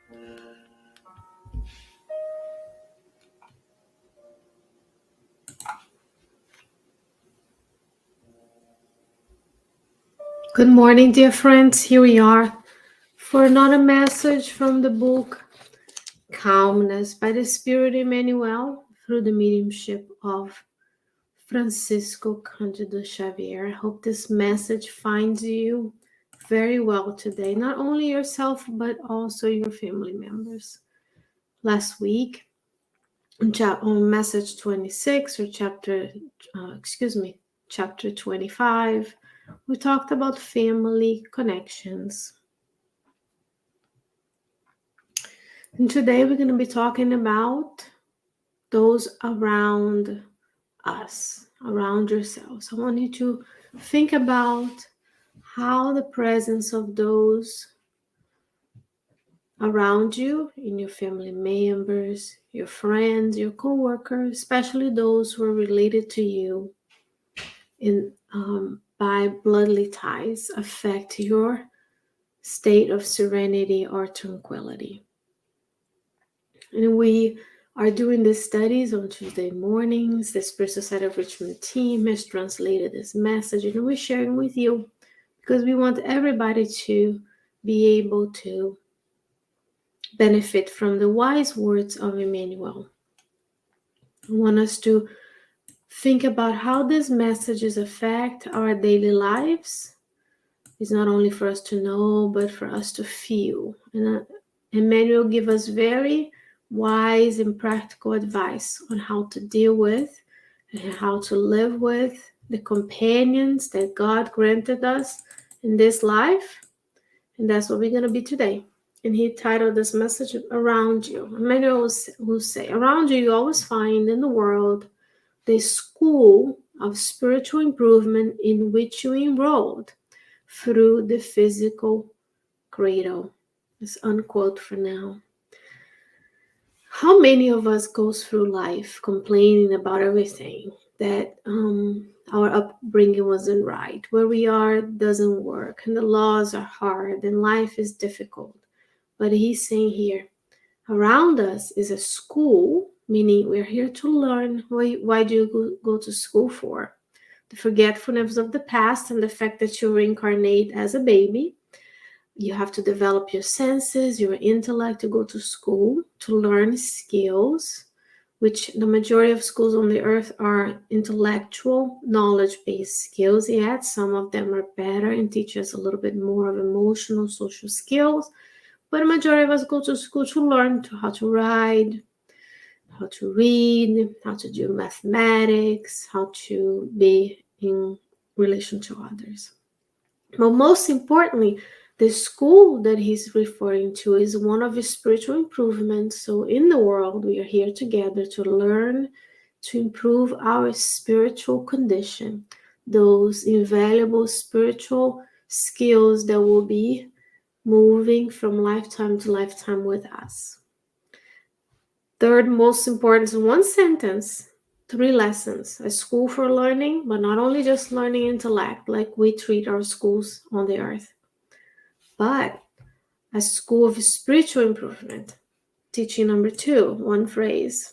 Good morning, dear friends. Here we are for another message from the book Calmness by the Spirit Emmanuel through the mediumship of Francisco Candido Xavier. I hope this message finds you very well today, not only yourself, but also your family members. Last week, on message 26 or chapter 25, we talked about family connections. And today we're going to be talking about those around us, around yourselves. I want you to think about how the presence of those around you, in your family members, your friends, your co-workers, especially those who are related to you by bloodly ties, affect your state of serenity or tranquility. And we are doing these studies on Tuesday mornings. The Spirit Society of Richmond team has translated this message, and we're sharing with you because we want everybody to be able to benefit from the wise words of Emmanuel. We want us to think about how these messages affect our daily lives. It's not only for us to know, but for us to feel. And Emmanuel gives us very wise and practical advice on how to deal with and how to live with the companions that God granted us in this life. And that's what we're going to be today. And he titled this message, Around You. Emmanuel will say, around you always find in the world the school of spiritual improvement in which you enrolled through the physical cradle. This unquote for now. How many of us goes through life complaining about everything, that our upbringing wasn't right, where we are doesn't work, and the laws are hard, and life is difficult. But he's saying here, around us is a school, meaning we're here to learn. Why do you go to school for? The forgetfulness of the past and the fact that you reincarnate as a baby. You have to develop your senses, your intellect, to go to school, to learn skills, which the majority of schools on the earth are intellectual, knowledge-based skills. Yet some of them are better and teach us a little bit more of emotional, social skills. But the majority of us go to school to learn how to write, how to read, how to do mathematics, how to be in relation to others. But most importantly, the school that he's referring to is one of his spiritual improvements. So in the world, we are here together to learn, to improve our spiritual condition, those invaluable spiritual skills that will be moving from lifetime to lifetime with us. Third most important is one sentence, 3 lessons. A school for learning, but not only just learning intellect like we treat our schools on the earth, but a school of spiritual improvement. Teaching number 2, 1 phrase.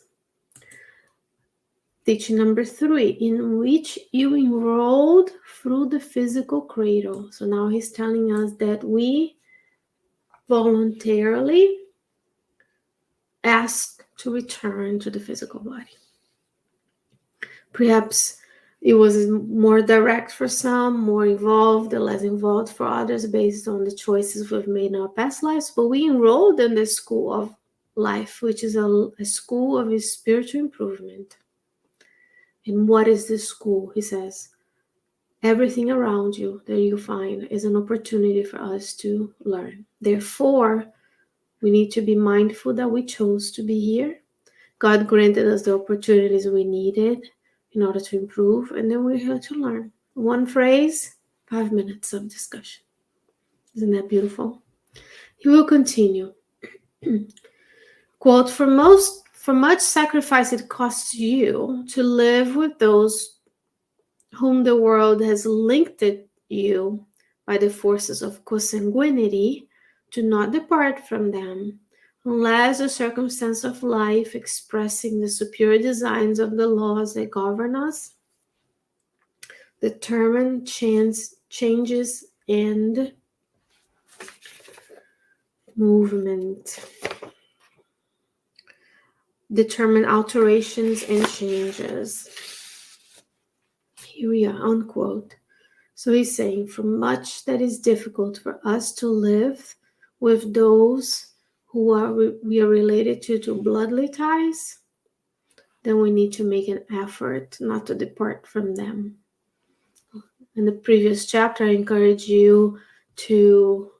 Teaching number 3, in which you enrolled through the physical cradle. So now he's telling us that we voluntarily ask to return to the physical body. Perhaps it was more direct for some, more involved, less involved for others based on the choices we've made in our past lives. But we enrolled in the school of life, which is a school of spiritual improvement. And what is this school? He says, everything around you that you find is an opportunity for us to learn. Therefore, we need to be mindful that we chose to be here. God granted us the opportunities we needed in order to improve, and then we're here to learn. 1 phrase, 5 minutes of discussion. Isn't that beautiful? He will continue. Quote, for much sacrifice it costs you to live with those whom the world has linked you by the forces of consanguinity. Do not depart from them, unless the circumstance of life expressing the superior designs of the laws that govern us determine changes and movement, determine alterations and changes. Here we are, unquote. So he's saying, for much that is difficult for us to live with those who we are related to bloodly ties, then we need to make an effort not to depart from them. In the previous chapter, I encourage you to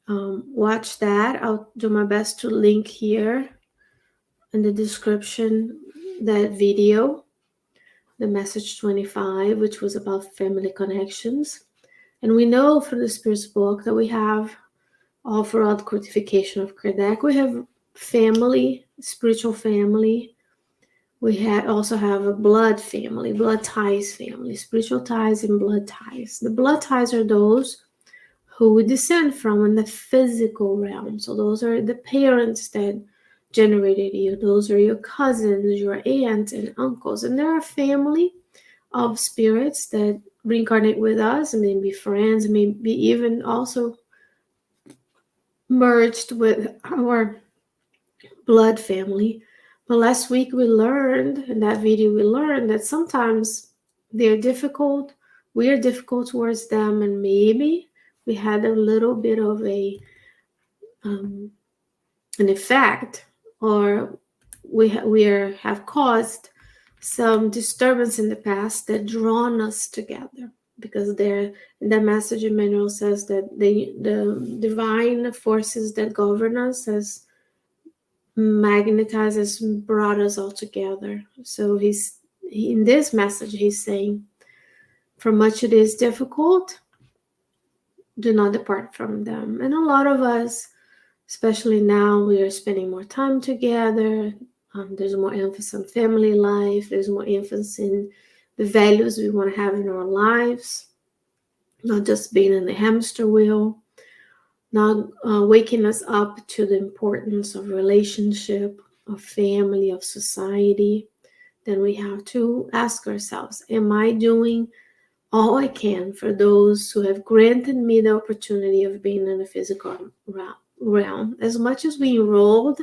watch that. I'll do my best to link here in the description that video, the message 25, which was about family connections. And we know from the Spirit's book that we have, all throughout the codification of Kardec, we have family, spiritual family. We also have a blood family, blood ties family, spiritual ties and blood ties. The blood ties are those who we descend from in the physical realm. So those are the parents that generated you. Those are your cousins, your aunts and uncles. And there are family of spirits that reincarnate with us, and maybe friends, maybe even also merged with our blood family. But last week we learned, in that video we learned that sometimes they're difficult, we are difficult towards them, and maybe we had a little bit of an effect, or we have caused some disturbance in the past that drawn us together. Because there, in that message, Emmanuel says that the divine forces that govern us has magnetized us, brought us all together. So in this message, he's saying, for much it is difficult, do not depart from them. And a lot of us, especially now, we are spending more time together. There's more emphasis on family life. There's more emphasis in the values we want to have in our lives, not just being in the hamster wheel, not waking us up to the importance of relationship, of family, of society. Then we have to ask ourselves, am I doing all I can for those who have granted me the opportunity of being in the physical realm? As much as we enrolled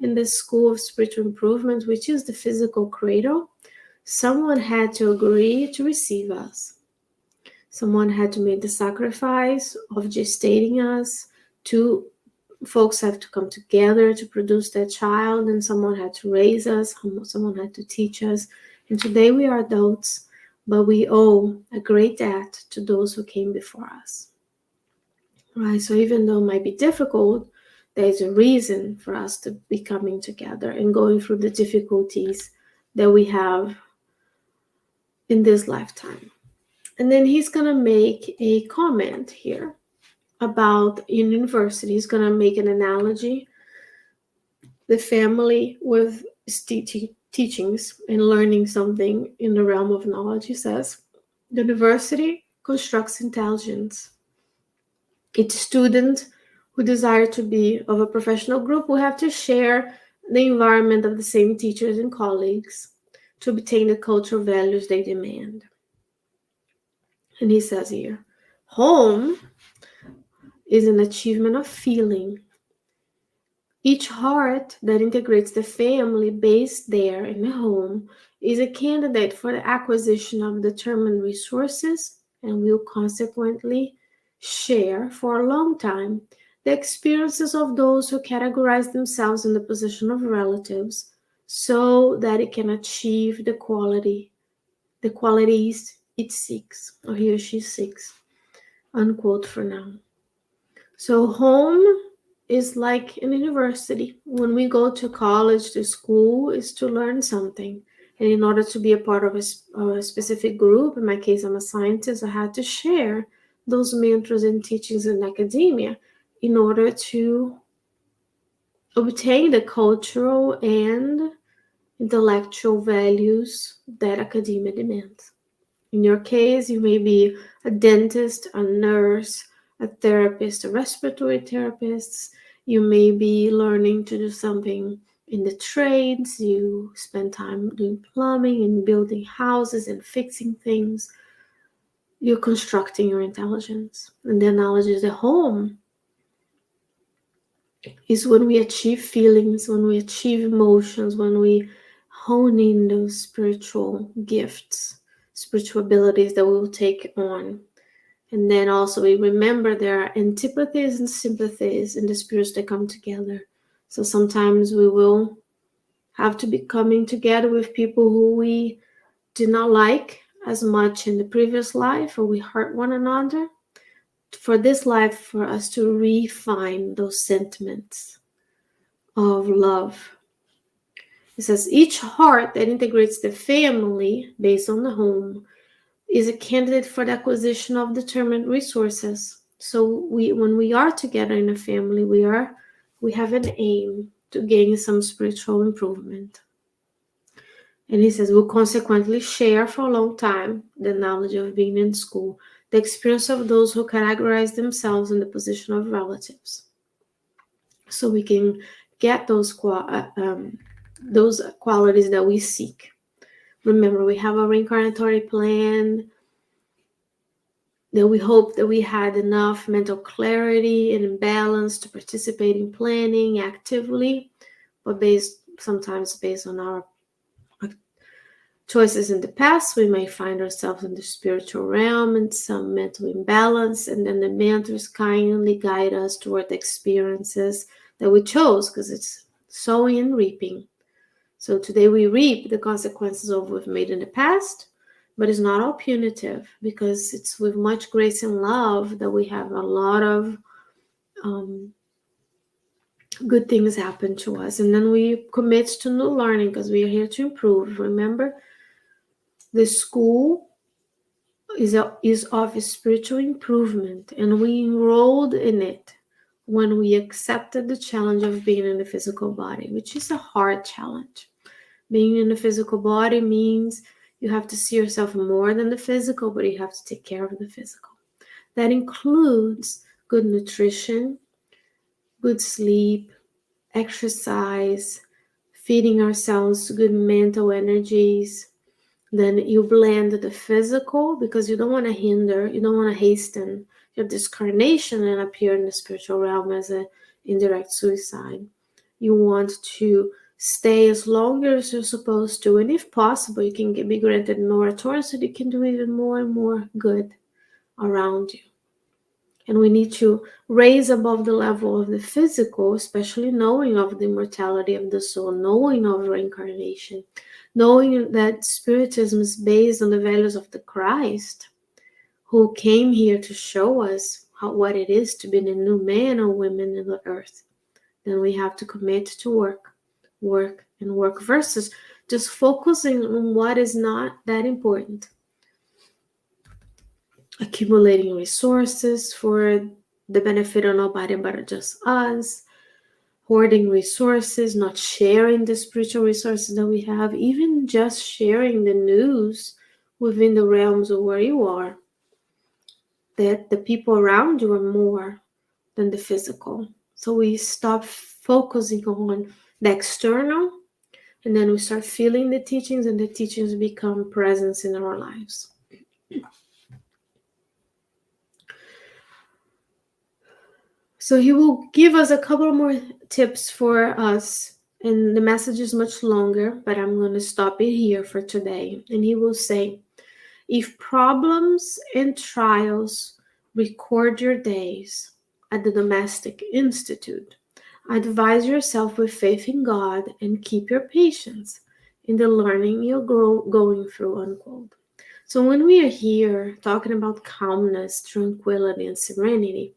in the School of Spiritual Improvement, which is the physical cradle, someone had to agree to receive us. Someone had to make the sacrifice of gestating us. Two folks have to come together to produce that child, and someone had to raise us, someone had to teach us. And today we are adults, but we owe a great debt to those who came before us. Right? So even though it might be difficult, there's a reason for us to be coming together and going through the difficulties that we have in this lifetime. And then he's going to make a comment here about university. He's going to make an analogy, the family with teachings and learning something in the realm of knowledge. He says, the university constructs intelligence. Each student who desire to be of a professional group will have to share the environment of the same teachers and colleagues to obtain the cultural values they demand. And he says here, home is an achievement of feeling. Each heart that integrates the family based there in the home is a candidate for the acquisition of determined resources and will consequently share for a long time the experiences of those who categorize themselves in the position of relatives, so that it can achieve the qualities it seeks, or he or she seeks. Unquote for now. So home is like an university. When we go to college, to school, is to learn something. And in order to be a part of a specific group, in my case, I'm a scientist, I had to share those mantras and teachings in academia in order to obtain the cultural and intellectual values that academia demands. In your case, you may be a dentist, a nurse, a therapist, a respiratory therapist. You may be learning to do something in the trades. You spend time doing plumbing and building houses and fixing things. You're constructing your intelligence. And the analogy of the home is when we achieve feelings, when we achieve emotions, when we hone in those spiritual gifts, spiritual abilities that we will take on. And then also we remember there are antipathies and sympathies in the spirits that come together. So sometimes we will have to be coming together with people who we did not like as much in the previous life, or we hurt one another. For this life, for us to refine those sentiments of love. It says each heart that integrates the family based on the home is a candidate for the acquisition of determined resources. So when we are together in a family, we have an aim to gain some spiritual improvement. And he says we'll consequently share for a long time the knowledge of being in school, the experience of those who categorize themselves in the position of relatives. So we can get those qualities that we seek. Remember, we have a reincarnatory plan that we hope that we had enough mental clarity and balance to participate in planning actively, but sometimes based on our choices in the past, we may find ourselves in the spiritual realm and some mental imbalance, and then the mentors kindly guide us toward the experiences that we chose, because it's sowing and reaping. So today we reap the consequences of what we've made in the past, but it's not all punitive, because it's with much grace and love that we have a lot of good things happen to us. And then we commit to new learning, because we are here to improve. Remember, the school is of spiritual improvement, and we enrolled in it when we accepted the challenge of being in the physical body, which is a hard challenge. Being in the physical body means you have to see yourself more than the physical, but you have to take care of the physical. That includes good nutrition, good sleep, exercise, feeding ourselves good mental energies. Then you blend the physical, because you don't want to hasten your discarnation and appear in the spiritual realm as an indirect suicide. You want to stay as long as you're supposed to, and if possible, you can be granted moratorium so that you can do even more and more good around you. And we need to raise above the level of the physical, especially knowing of the immortality of the soul, knowing of reincarnation, knowing that spiritism is based on the values of the Christ, who came here to show us what it is to be the new man or woman in the earth. Then we have to commit to work versus just focusing on what is not that important. Accumulating resources for the benefit of nobody but just us, hoarding resources, not sharing the spiritual resources that we have, even just sharing the news within the realms of where you are, that the people around you are more than the physical. So we stop focusing on the external, and then we start feeling the teachings, and the teachings become presence in our lives. So he will give us a couple more tips for us, and the message is much longer, but I'm going to stop it here for today. And he will say, if problems and trials record your days at the Domestic Institute, advise yourself with faith in God and keep your patience in the learning you're going through, unquote. So when we are here talking about calmness, tranquility, and serenity,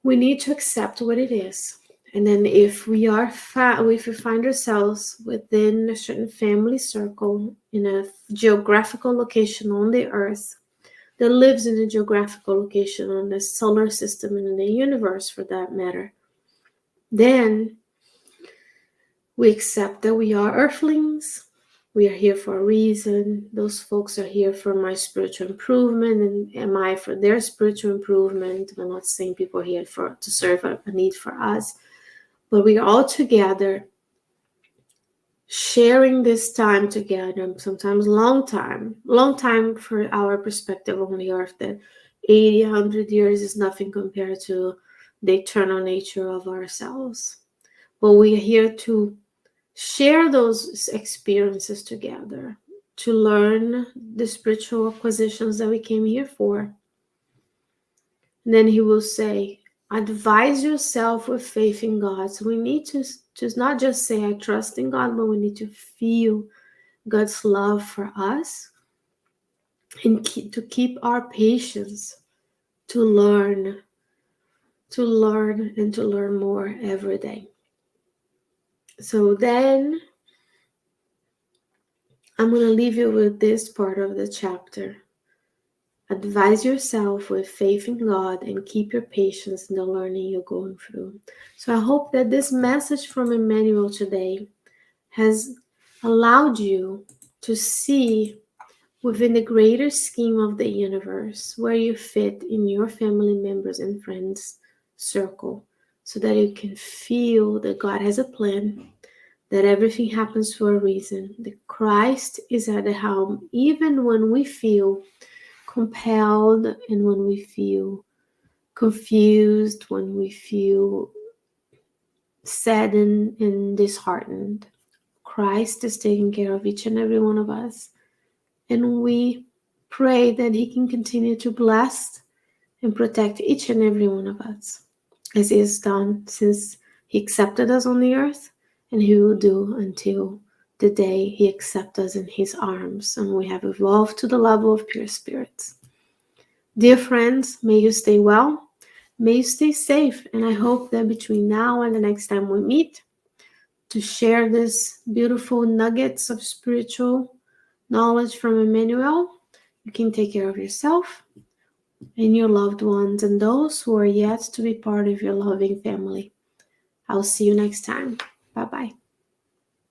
we need to accept what it is. And then if we find ourselves within a certain family circle in a geographical location on the earth that lives in a geographical location on the solar system and in the universe for that matter, then we accept that we are earthlings, We are here for a reason. Those folks are here for my spiritual improvement, and am I for their spiritual improvement. I'm not saying people are here to serve a need for us, but we are all together sharing this time together, sometimes long time for our perspective on the earth, that 80, 100 years is nothing compared to the eternal nature of ourselves. But we are here to share those experiences together, to learn the spiritual acquisitions that we came here for. And then he will say, advise yourself with faith in God. So we need to not just say, I trust in God, but we need to feel God's love for us and to keep our patience to learn and to learn more every day. So then I'm going to leave you with this part of the chapter. Advise yourself with faith in God and keep your patience in the learning you're going through. So I hope that this message from Emmanuel today has allowed you to see within the greater scheme of the universe where you fit in your family members and friends circle, so that you can feel that God has a plan, that everything happens for a reason, that Christ is at the helm, even when we feel compelled and when we feel confused, when we feel saddened and disheartened. Christ is taking care of each and every one of us. And we pray that he can continue to bless and protect each and every one of us, as he has done since he accepted us on the earth, and he will do until the day he accepts us in his arms and we have evolved to the level of pure spirits. Dear friends, may you stay well, may you stay safe, and I hope that between now and the next time we meet to share this beautiful nuggets of spiritual knowledge from Emmanuel, you can take care of yourself and your loved ones and those who are yet to be part of your loving family. I'll see you next time. Bye-bye.